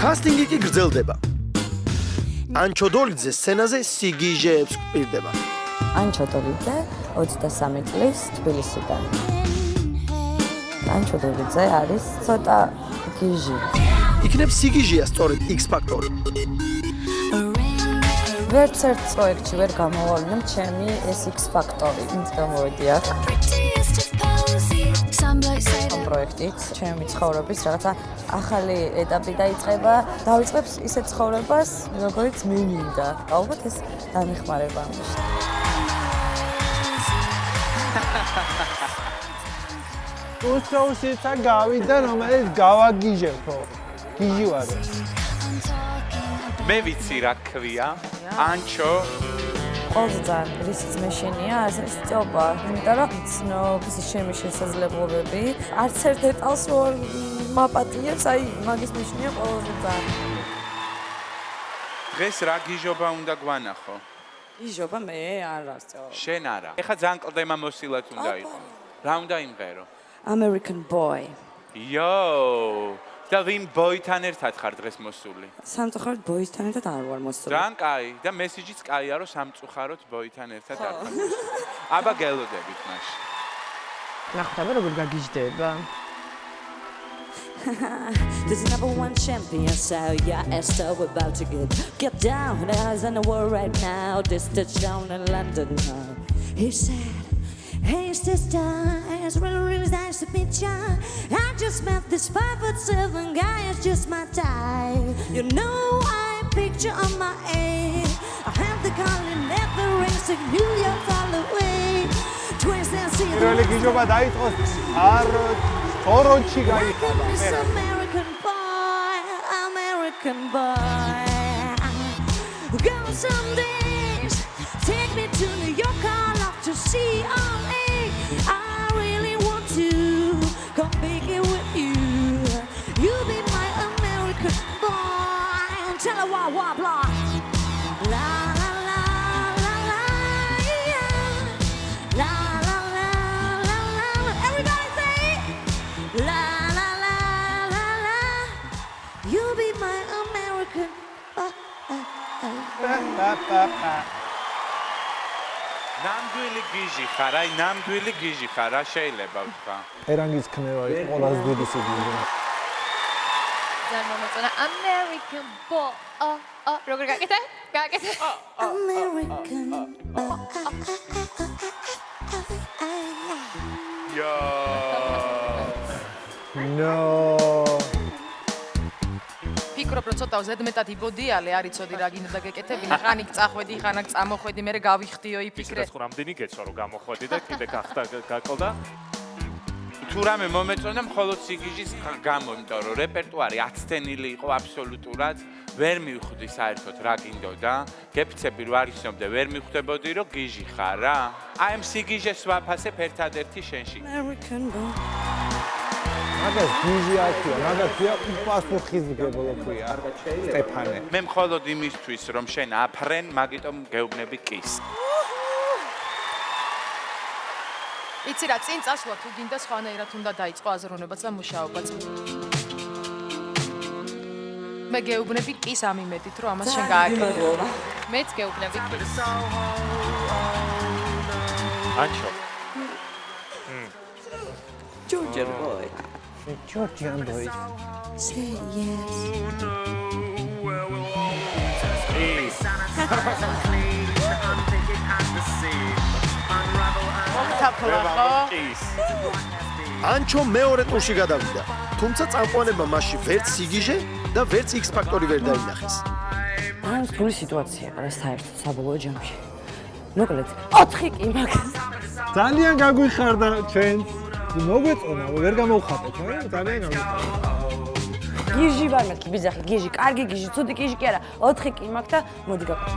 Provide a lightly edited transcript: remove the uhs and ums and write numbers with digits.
კასტინგი კი გრძელდება. ანჩო დოლიძე სცენაზე სიგიჟეებს გვპირდება. ანჩო დოლიძე 23 წლის თბილისიდან. ანჩო დოლიძე არის ცოტა გიჟი. იქნებ სიგიჟეა სწორედ X ფაქტორი. ვერც ერთ პროექტში ვერ გამოვავლინე ჩემი ეს X ფაქტორი. იმით გამოვედი აქ. ამ პროექტით ჩემი ცხოვრების რაღაცა ახალი ეტაპი დაიწყება. დავიწყებს ისეთ ცხოვრებას, როგორც მე მინდა. ალბათ ეს დამეხმარება ამაში. უსწროუსიცა გავიდა, რომელიც გავაგიჟებო. გიჟი ვარ. მე ვიცი რა ქვია. ანჩო ყველაზე ძალიან რისიც მე შენია, ეს წობა, იმიტომ რომ ცნობ ის ჩემი შესაძლებლობები, არც ერთ დეტალს ვერ მაპატიებს, აი მაგის ნიშნია ყველაზე ძალიან. დღეს რა გიჟობა უნდა გვანახო? გიჟობა მე არა სწორ. შენ არა. ეხლა ძალიან კლდემა მოსილად უნდა იყო. რა უნდა იმღერო? American Boy. იო! და ვინ ბოითან ერთად ხარ დღეს მოსული? სამწუხაროდ ბოისთან ერთად არ ვარ მოსული. ძალიან კაი და მესიჯიც კაია რომ სამწუხაროდ ბოითან ერთად არ ხარ. აბა გელოდებით მაშინ. ნახავთ როგორ გაგიჟდება? This is number one champion, so yeah, Esther, we're about to get down. There's in the world right now, this the down in London. He said, hey sister, it's really nice to meet ya. I just met this 5'7" guy, it's just my type. You know I picture on my aid. I have the calling, never racing, New York all the way. Twist and see პირველი გიჟობა დაიწყოს არ თორონში გაიხადა. American boy, American boy. Go some days, take me to New York, I'll love to see LA. I really want to come big it with you. You be my American boy. Tell her wah blah. La la la la la yeah. La la la la la. Everybody say la la la la la. You be my American boy. ნამდვილი გიჟი ხარ, აი ნამდვილი გიჟი ხარ, რა შეიძლება ვთქვა? ერანგის ქნება იყო ყველაზე დიდი სიგიჟე. ძალიან მომეწონა American Boy. როგორ გაკეთე? გაკეთე. American boy. იო! No. ფიქრობ რომ ცოტა ზედმეტად იბოდიალე, არ იცოდი რა გინდა გეკეთებინა, ხანიკ წახვედი, ხანაკ წამოხვედი, მე გავიხდიო იფიქრე. ის რამდენი გეცვა რომ გამოხვედი და კიდე გახდა გაკლდა. თუ რამე მომეწონა მხოლოდ სიგიჟის გამო, იმიტომ რომ რეპერტუარი აცდენილი იყო აბსოლუტურად, ვერ მივხვდი საერთოდ რა გინდოდა. გეფიცები რომ არ ისნობდე, ვერ მივხვდებოდი რომ გიჟი ხარ რა. აი ამ სიგიჟეს ვაფასებ ერთადერთი შენში. American boy. მაგას გიჟი აქვია, მაგას ქვია უპასუხისმგებლო ქვია. სტეფანე. მე მხოლოდ იმისთვის რომ შენ აფრენ, მაგიტომ გეუბნები კის. იცი რა, წინ წასვლა თუ გინდა სხვანაირად უნდა დაიწყო აზროვნებაც და მუშაობაც. მე გეუბნები კის ამ იმედით, რომ ამას შენ გააკეთე. მეც გეუბნები კის. ანჩო. Georgia boy. Georgian boy. Say yes. ანჩო მეორე ტურში გადავიდა, თუმცა წამყვანებმა მასში ვერც სიგიჟე და ვერც X ფაქტორი ვერ დაინახეს. ან სრული სიტუაცია რა საერთოდ საბოლოო ჯამში. მოკლედ 4 კი მაგას. ძალიან გაგვიხარდა ჩვენს. მოგვეწონა, ვერ გამოვხატეთ, ძალიან გაგვიხარდა. გიჟი ვარ მეთქი ბიძახი, გიჟი, კარგი გიჟი, ცუდი გიჟი კი არა, 4 კი მაქვს და მოდი გაკეთე.